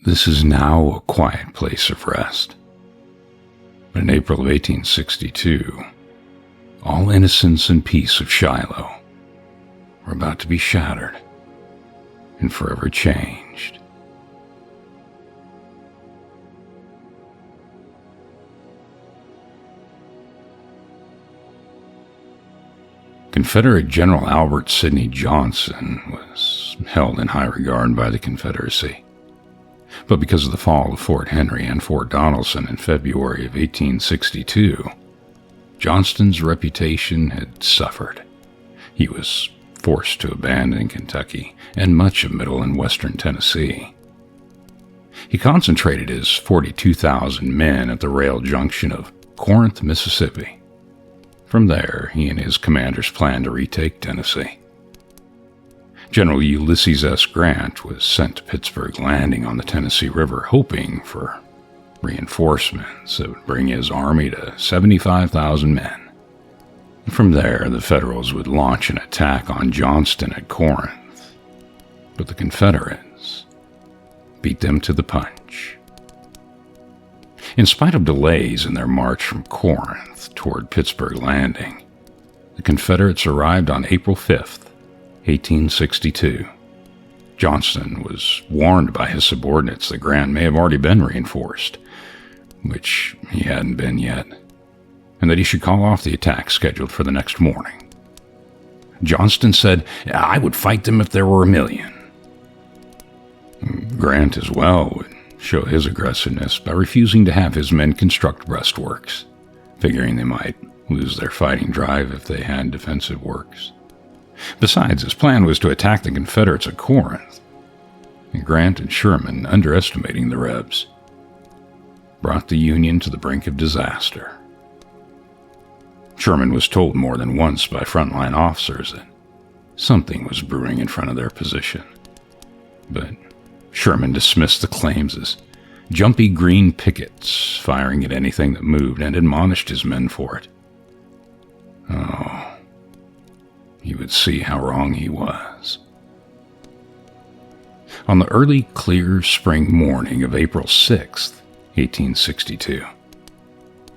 This is now a quiet place of rest. But in April of 1862, all innocence and peace of Shiloh were about to be shattered and forever changed. Confederate General Albert Sidney Johnston was held in high regard by the Confederacy. But because of the fall of Fort Henry and Fort Donelson in February of 1862, Johnston's reputation had suffered. He was forced to abandon Kentucky and much of middle and western Tennessee. He concentrated his 42,000 men at the rail junction of Corinth, Mississippi. From there, he and his commanders planned to retake Tennessee. General Ulysses S. Grant was sent to Pittsburg Landing on the Tennessee River, hoping for reinforcements that would bring his army to 75,000 men. From there, the Federals would launch an attack on Johnston at Corinth, but the Confederates beat them to the punch. In spite of delays in their march from Corinth toward Pittsburg Landing, the Confederates arrived on April 5th, 1862. Johnston was warned by his subordinates that Grant may have already been reinforced, which he hadn't been yet, and that he should call off the attack scheduled for the next morning. Johnston said, "I would fight them if there were 1,000,000. Grant as well would show his aggressiveness by refusing to have his men construct breastworks, figuring they might lose their fighting drive if they had defensive works. Besides, his plan was to attack the Confederates at Corinth, and Grant and Sherman, underestimating the Rebs, brought the Union to the brink of disaster. Sherman was told more than once by frontline officers that something was brewing in front of their position, but Sherman dismissed the claims as jumpy green pickets firing at anything that moved and admonished his men for it. Oh, he would see how wrong he was. On the early, clear spring morning of April 6th, 1862,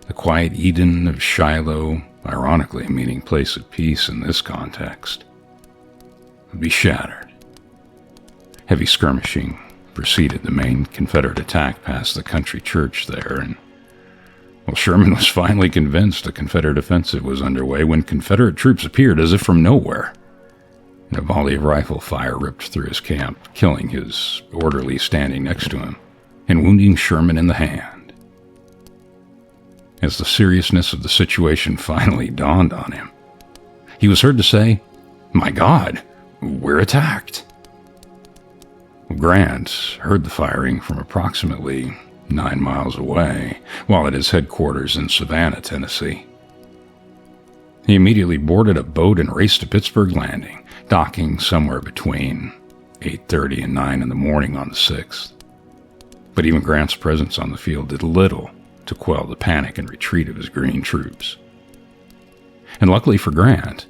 the quiet Eden of Shiloh, ironically meaning place of peace in this context, would be shattered. Heavy skirmishing preceded the main Confederate attack past the country church there, and Sherman was finally convinced a Confederate offensive was underway when Confederate troops appeared as if from nowhere. And a volley of rifle fire ripped through his camp, killing his orderly standing next to him and wounding Sherman in the hand. As the seriousness of the situation finally dawned on him, he was heard to say, "My God, we're attacked." Grant heard the firing from approximately 9 miles away, while at his headquarters in Savannah, Tennessee. He immediately boarded a boat and raced to Pittsburg Landing, docking somewhere between 8:30 and 9 in the morning on the 6th. But even Grant's presence on the field did little to quell the panic and retreat of his green troops. And luckily for Grant,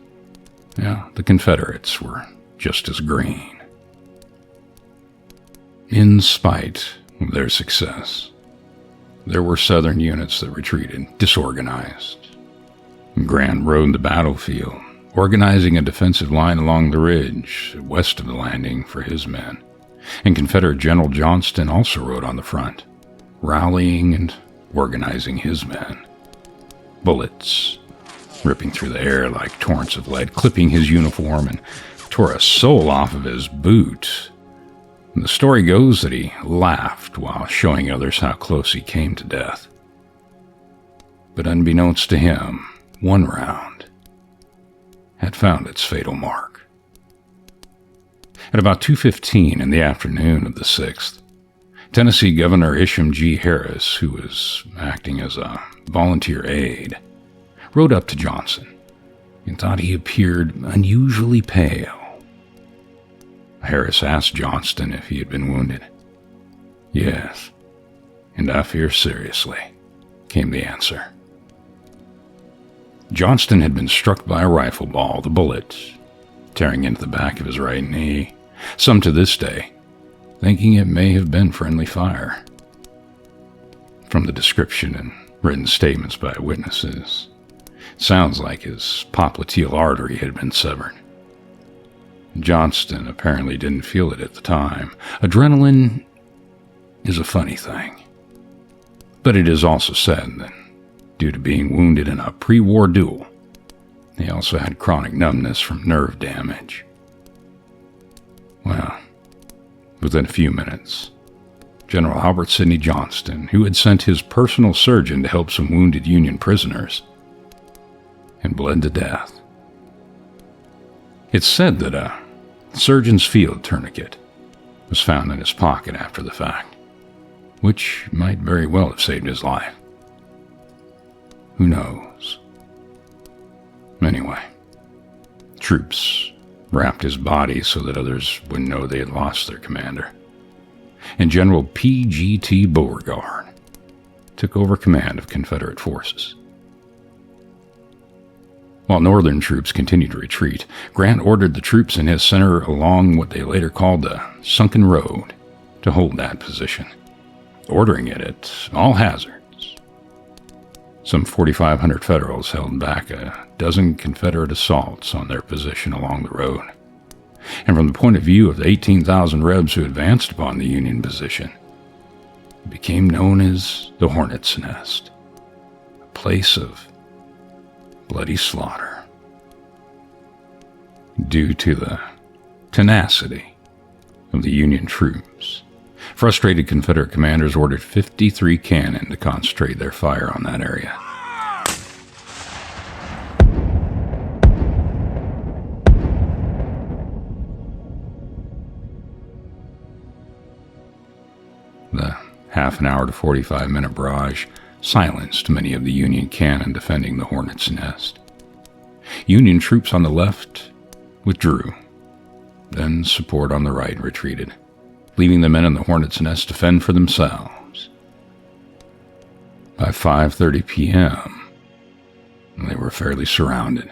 the Confederates were just as green. In spite of their success, there were Southern units that retreated, disorganized. Grant rode the battlefield, organizing a defensive line along the ridge west of the landing for his men, and Confederate General Johnston also rode on the front, rallying and organizing his men. Bullets ripping through the air like torrents of lead, clipping his uniform, and tore a sole off of his boot. And the story goes that he laughed while showing others how close he came to death. But unbeknownst to him, one round had found its fatal mark. At about 2:15 in the afternoon of the 6th, Tennessee Governor I.H.A.S, who was acting as a volunteer aide, rode up to Johnson and thought he appeared unusually pale. Harris asked Johnston if he had been wounded. "Yes, and I fear seriously," came the answer. Johnston had been struck by a rifle ball, the bullet tearing into the back of his right knee. Some to this day thinking it may have been friendly fire. From the description and written statements by witnesses, it sounds like his popliteal artery had been severed. Johnston apparently didn't feel it at the time. Adrenaline is a funny thing. But it is also said that, due to being wounded in a pre-war duel, he also had chronic numbness from nerve damage. Well, within a few minutes, General Albert Sidney Johnston, who had sent his personal surgeon to help some wounded Union prisoners, had bled to death. It's said that a surgeon's field tourniquet was found in his pocket after the fact, which might very well have saved his life. Who knows? Anyway, troops wrapped his body so that others wouldn't know they had lost their commander, and General P.G.T. Beauregard took over command of Confederate forces. While Northern troops continued to retreat, Grant ordered the troops in his center along what they later called the Sunken Road to hold that position, ordering it at all hazards. Some 4,500 Federals held back a dozen Confederate assaults on their position along the road, and from the point of view of the 18,000 Rebs who advanced upon the Union position, it became known as the Hornets' Nest, a place of bloody slaughter. Due to the tenacity of the Union troops, frustrated Confederate commanders ordered 53 cannon to concentrate their fire on that area. The half an hour to 45-minute barrage silenced many of the Union cannon defending the Hornets' Nest. Union troops on the left withdrew, then support on the right retreated, leaving the men in the Hornets' Nest to fend for themselves. By 5:30 p.m., they were fairly surrounded,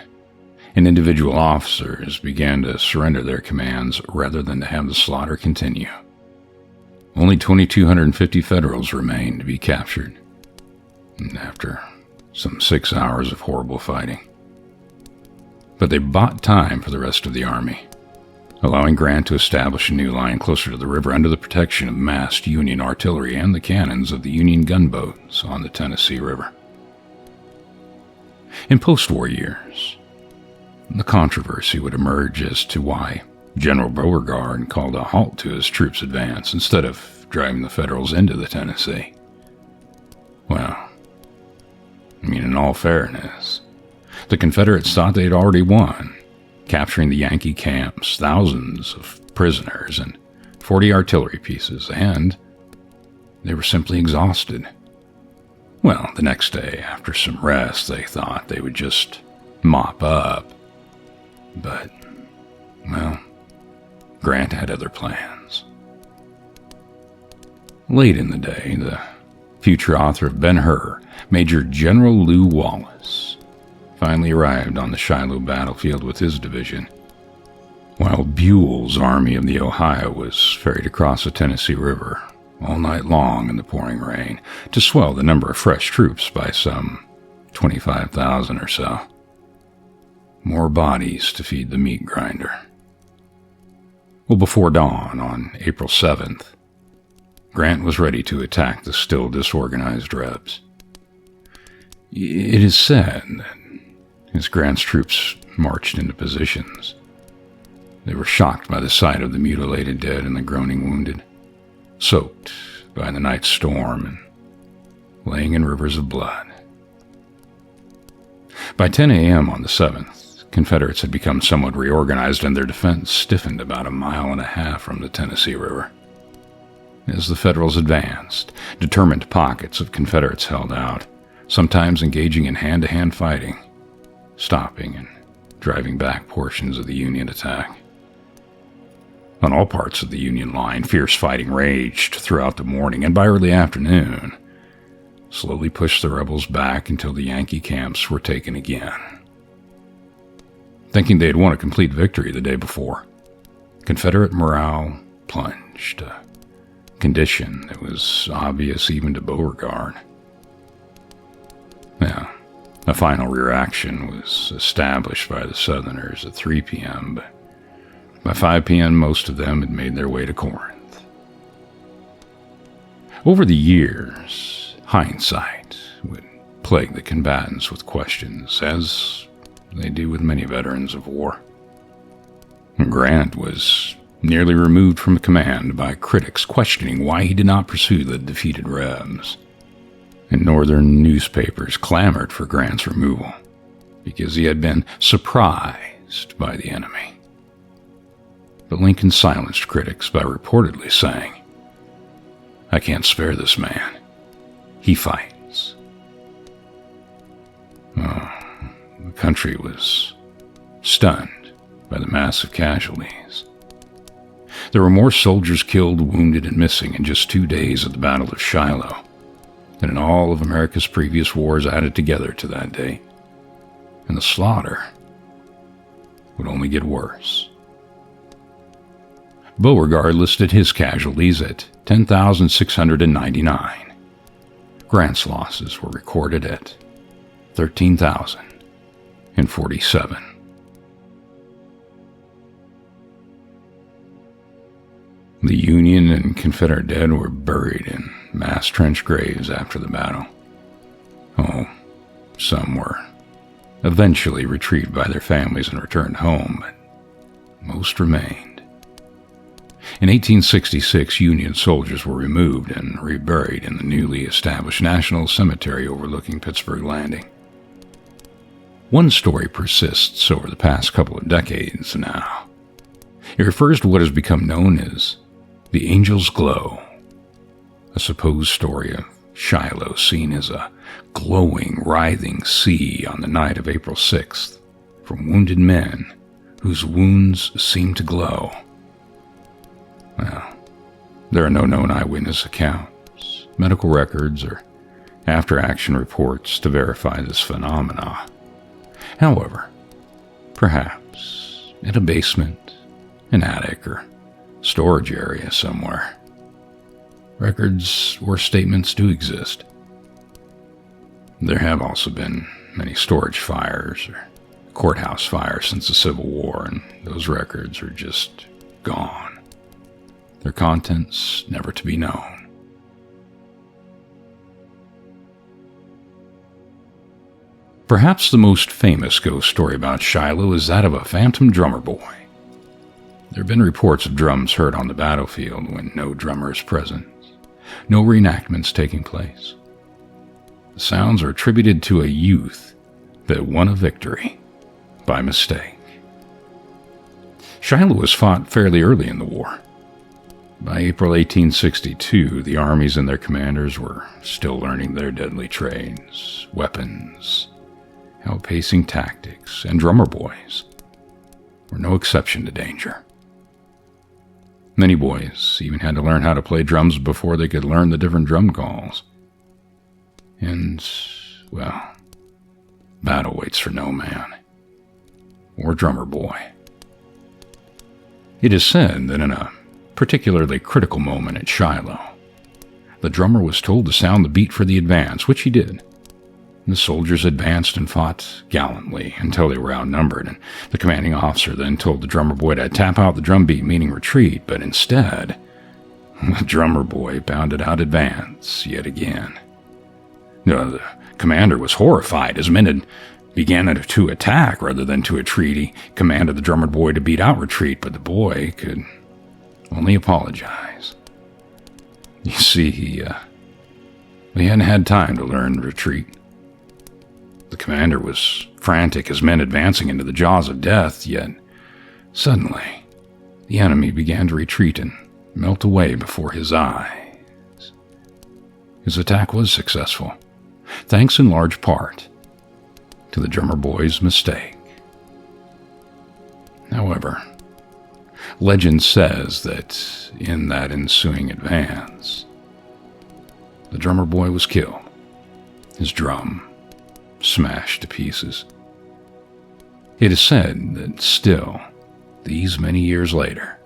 and individual officers began to surrender their commands rather than to have the slaughter continue. Only 2,250 Federals remained to be captured, after some 6 hours of horrible fighting. But they bought time for the rest of the army, allowing Grant to establish a new line closer to the river under the protection of massed Union artillery and the cannons of the Union gunboats on the Tennessee River. In post-war years, the controversy would emerge as to why General Beauregard called a halt to his troops' advance instead of driving the Federals into the Tennessee. Well, in all fairness, the Confederates thought they had already won, capturing the Yankee camps, thousands of prisoners, and 40 artillery pieces, and they were simply exhausted. Well, the next day, after some rest, they thought they would just mop up. But, well, Grant had other plans. Late in the day, the future author of Ben-Hur, Major General Lew Wallace, finally arrived on the Shiloh battlefield with his division, while Buell's Army of the Ohio was ferried across the Tennessee River all night long in the pouring rain to swell the number of fresh troops by some 25,000 or so. More bodies to feed the meat grinder. Well, before dawn on April 7th, Grant was ready to attack the still disorganized Rebs. It is said that as Grant's troops marched into positions, they were shocked by the sight of the mutilated dead and the groaning wounded, soaked by the night storm and laying in rivers of blood. By 10 a.m. on the 7th, Confederates had become somewhat reorganized and their defense stiffened about 1.5 miles from the Tennessee River. As the Federals advanced, determined pockets of Confederates held out, sometimes engaging in hand-to-hand fighting, stopping and driving back portions of the Union attack. On all parts of the Union line, fierce fighting raged throughout the morning, and by early afternoon, slowly pushed the rebels back until the Yankee camps were taken again. Thinking they had won a complete victory the day before, Confederate morale plunged. condition that was obvious even to Beauregard. Now, a final rear action was established by the Southerners at 3 p.m., but by 5 p.m. most of them had made their way to Corinth. Over the years, hindsight would plague the combatants with questions, as they do with many veterans of war. Grant was nearly removed from command by critics questioning why he did not pursue the defeated Rebs. And northern newspapers clamored for Grant's removal because he had been surprised by the enemy. But Lincoln silenced critics by reportedly saying, "I can't spare this man. He fights." Oh, the country was stunned by the massive casualties. There were more soldiers killed, wounded, and missing in just 2 days at the Battle of Shiloh than in all of America's previous wars added together to that day. And the slaughter would only get worse. Beauregard listed his casualties at 10,699. Grant's losses were recorded at 13,047. The Union and Confederate dead were buried in mass trench graves after the battle. Oh, some were eventually retrieved by their families and returned home, but most remained. In 1866, Union soldiers were removed and reburied in the newly established National Cemetery overlooking Pittsburg Landing. One story persists over the past couple of decades now. It refers to what has become known as the Angel's Glow, a supposed story of Shiloh seen as a glowing, writhing sea on the night of April 6th from wounded men whose wounds seemed to glow. Well, there are no known eyewitness accounts, medical records, or after-action reports to verify this phenomena. However, perhaps in a basement, an attic, or storage area somewhere, records or statements do exist. There have also been many storage fires or courthouse fires since the Civil War, and those records are just gone. Their contents never to be known. Perhaps the most famous ghost story about Shiloh is that of a phantom drummer boy. There have been reports of drums heard on the battlefield when no drummer is present, no reenactments taking place. The sounds are attributed to a youth that won a victory by mistake. Shiloh was fought fairly early in the war. By April 1862, the armies and their commanders were still learning their deadly trades, weapons, outpacing tactics, and drummer boys were no exception to danger. Many boys even had to learn how to play drums before they could learn the different drum calls. And, well, battle waits for no man or drummer boy. It is said that in a particularly critical moment at Shiloh, the drummer was told to sound the beat for the advance, which he did. The soldiers advanced and fought gallantly until they were outnumbered, and the commanding officer then told the drummer boy to tap out the drum beat, meaning retreat, but instead, the drummer boy pounded out advance yet again. The commander was horrified as men began to attack rather than to retreat. He commanded the drummer boy to beat out retreat, but the boy could only apologize. You see, he hadn't had time to learn retreat. The commander was frantic as men advancing into the jaws of death, yet suddenly the enemy began to retreat and melt away before his eyes. His attack was successful, thanks in large part to the drummer boy's mistake. However, legend says that in that ensuing advance, the drummer boy was killed, his drum smashed to pieces. It is said that still, these many years later,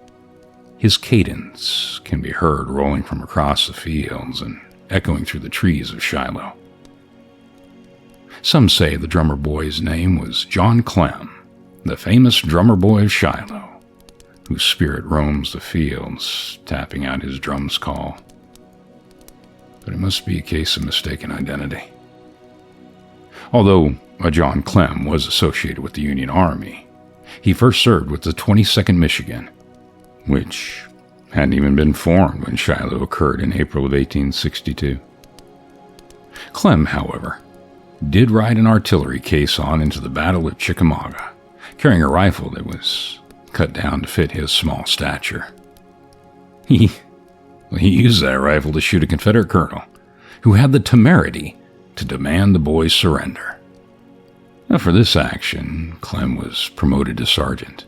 His cadence can be heard rolling from across the fields and echoing through the trees of Shiloh. Some say the drummer boy's name was John Clem, the famous drummer boy of Shiloh, whose spirit roams the fields, tapping out his drum's call. But it must be a case of mistaken identity. Although John Clem was associated with the Union Army, he first served with the 22nd Michigan, which hadn't even been formed when Shiloh occurred in April of 1862. Clem, however, did ride an artillery caisson into the Battle of Chickamauga, carrying a rifle that was cut down to fit his small stature. He used that rifle to shoot a Confederate colonel who had the temerity to demand the boy's surrender. Now, for this action, Clem was promoted to sergeant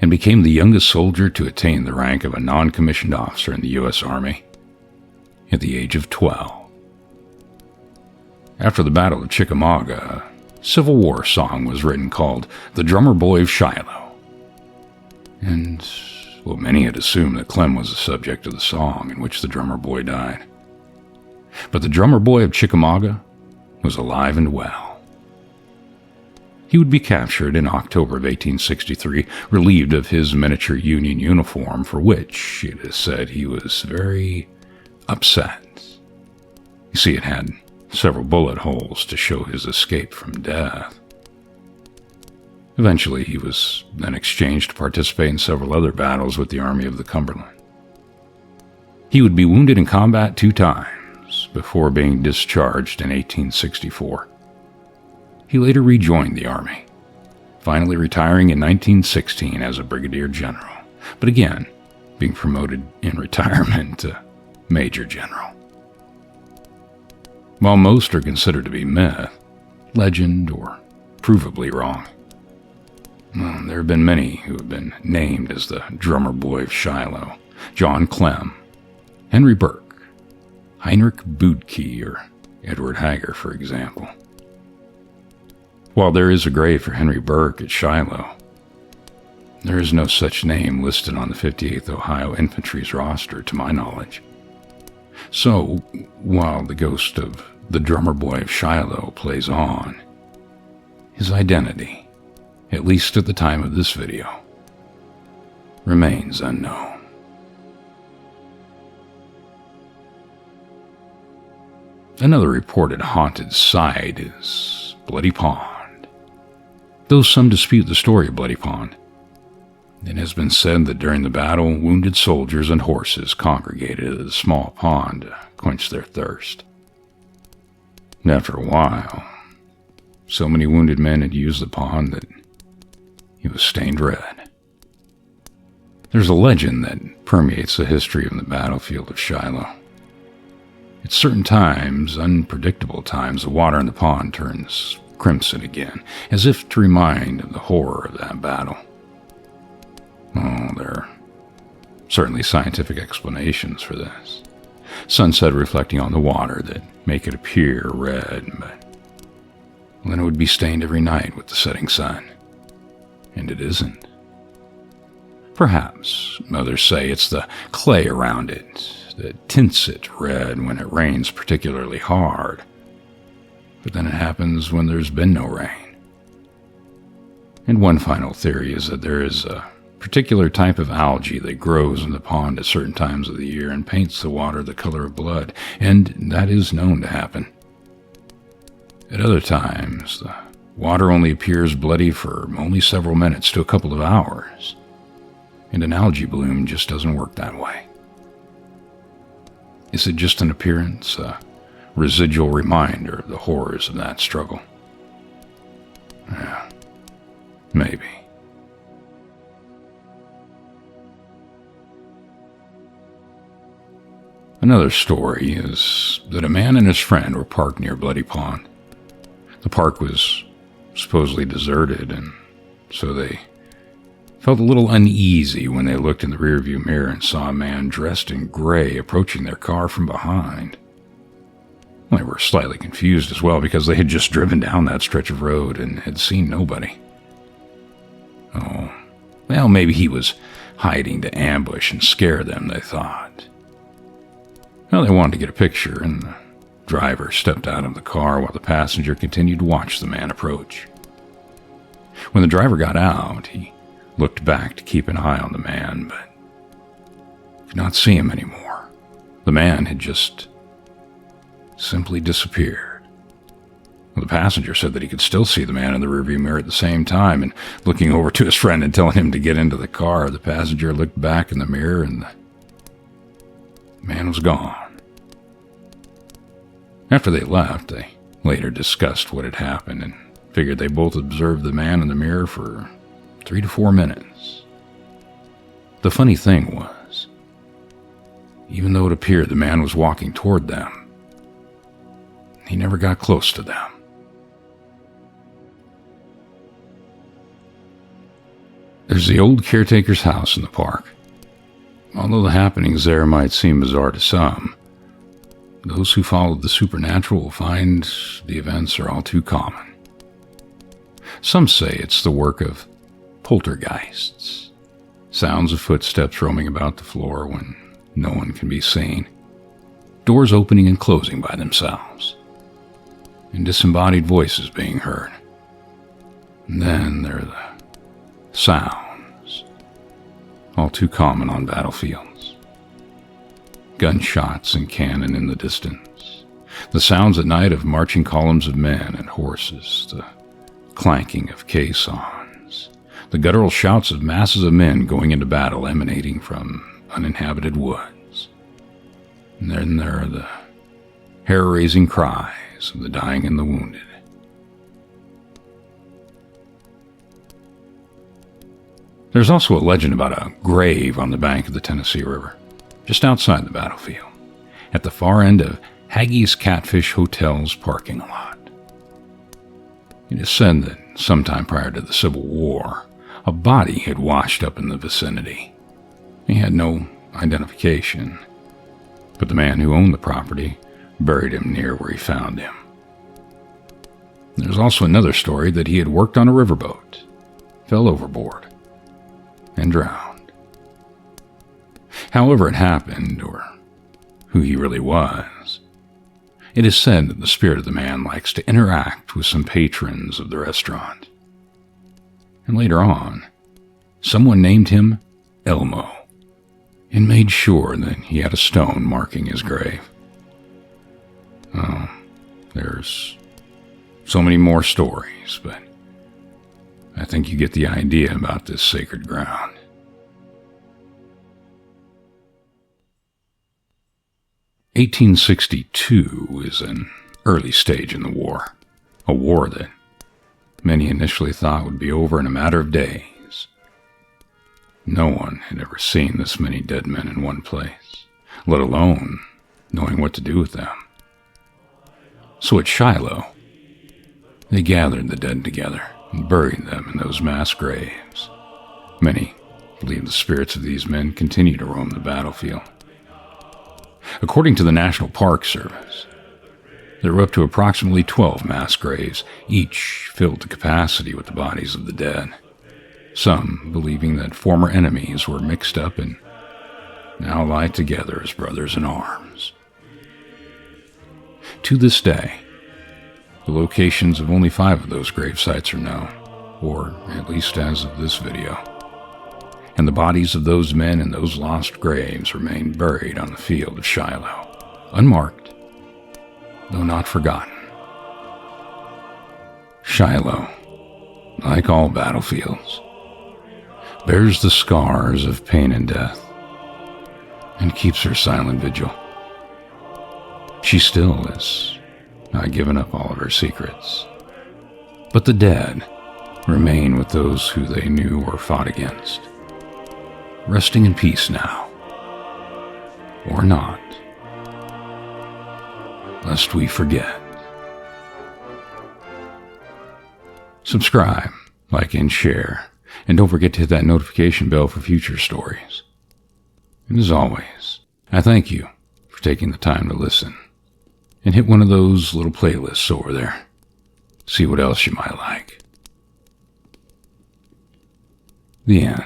and became the youngest soldier to attain the rank of a non-commissioned officer in the U.S. Army at the age of 12. After the Battle of Chickamauga, a Civil War song was written called The Drummer Boy of Shiloh. And, well, many had assumed that Clem was the subject of the song in which the drummer boy died. But the drummer boy of Chickamauga was alive and well. He would be captured in October of 1863, relieved of his miniature Union uniform, for which it is said he was very upset. You see, it had several bullet holes to show his escape from death. Eventually, he was then exchanged to participate in several other battles with the Army of the Cumberland. He would be wounded in combat 2 times before being discharged in 1864. He later rejoined the Army, finally retiring in 1916 as a brigadier general, but again being promoted in retirement to major general. While most are considered to be myth, legend, or provably wrong, there have been many who have been named as the drummer boy of Shiloh: John Clem, Henry Burke, Heinrich Boudke, or Edward Hager, for example. While there is a grave for Henry Burke at Shiloh, there is no such name listed on the 58th Ohio Infantry's roster, to my knowledge. So, while the ghost of the drummer boy of Shiloh plays on, his identity, at least at the time of this video, remains unknown. Another reported haunted site is Bloody Pond. Though some dispute the story of Bloody Pond, it has been said that during the battle, wounded soldiers and horses congregated at a small pond to quench their thirst. And after a while, so many wounded men had used the pond that it was stained red. There's a legend that permeates the history of the battlefield of Shiloh. At certain times, unpredictable times, the water in the pond turns crimson again, as if to remind of the horror of that battle. Oh, there are certainly scientific explanations for this. Some said reflecting on the water that make it appear red, but then it would be stained every night with the setting sun. And it isn't. Perhaps others say it's the clay around it that tints it red when it rains particularly hard. But then it happens when there's been no rain. And one final theory is that there is a particular type of algae that grows in the pond at certain times of the year and paints the water the color of blood, and that is known to happen. At other times, the water only appears bloody for only several minutes to a couple of hours, and an algae bloom just doesn't work that way. Is it just an appearance, a residual reminder of the horrors of that struggle? Yeah, maybe. Another story is that a man and his friend were parked near Bloody Pond. The park was supposedly deserted, and so they felt a little uneasy when they looked in the rearview mirror and saw a man dressed in gray approaching their car from behind. They were slightly confused as well because they had just driven down that stretch of road and had seen nobody. Oh, well, maybe he was hiding to ambush and scare them, they thought. Well, they wanted to get a picture, and the driver stepped out of the car while the passenger continued to watch the man approach. When the driver got out, he looked back to keep an eye on the man, but could not see him anymore. The man had just simply disappeared. The passenger said that he could still see the man in the rearview mirror at the same time, and looking over to his friend and telling him to get into the car, the passenger looked back in the mirror and the man was gone. After they left, they later discussed what had happened and figured they both observed the man in the mirror for 3 to 4 minutes. The funny thing was, even though it appeared the man was walking toward them, he never got close to them. There's the old caretaker's house in the park. Although the happenings there might seem bizarre to some, those who followed the supernatural will find the events are all too common. Some say it's the work of poltergeists, sounds of footsteps roaming about the floor when no one can be seen, doors opening and closing by themselves, and disembodied voices being heard. And then there are the sounds, all too common on battlefields. Gunshots and cannon in the distance, the sounds at night of marching columns of men and horses, the clanking of caissons, the guttural shouts of masses of men going into battle emanating from uninhabited woods. And then there are the hair-raising cries of the dying and the wounded. There's also a legend about a grave on the bank of the Tennessee River, just outside the battlefield, at the far end of Hagy's Catfish Hotel's parking lot. It is said that sometime prior to the Civil War, a body had washed up in the vicinity. He had no identification, but the man who owned the property buried him near where he found him. There's also another story that he had worked on a riverboat, fell overboard, and drowned. However it happened, or who he really was, it is said that the spirit of the man likes to interact with some patrons of the restaurant. And later on, someone named him Elmo and made sure that he had a stone marking his grave. Oh, there's so many more stories, but I think you get the idea about this sacred ground. (1862) is an early stage in the war, a war that many initially thought would be over in a matter of days. No one had ever seen this many dead men in one place, let alone knowing what to do with them. So at Shiloh, they gathered the dead together and buried them in those mass graves. Many believe the spirits of these men continue to roam the battlefield. According to the National Park Service, there were up to approximately 12 mass graves, each filled to capacity with the bodies of the dead. Some believing that former enemies were mixed up and now lie together as brothers in arms. To this day, the locations of only 5 of those grave sites are known, or at least as of this video. And the bodies of those men in those lost graves remain buried on the field of Shiloh, unmarked, though not forgotten. Shiloh, like all battlefields, bears the scars of pain and death, and keeps her silent vigil. She still has not given up all of her secrets, but the dead remain with those who they knew or fought against, resting in peace now, or not, lest we forget. Subscribe, like, and share, and don't forget to hit that notification bell for future stories. And as always, I thank you for taking the time to listen, and hit one of those little playlists over there. See what else you might like. The end.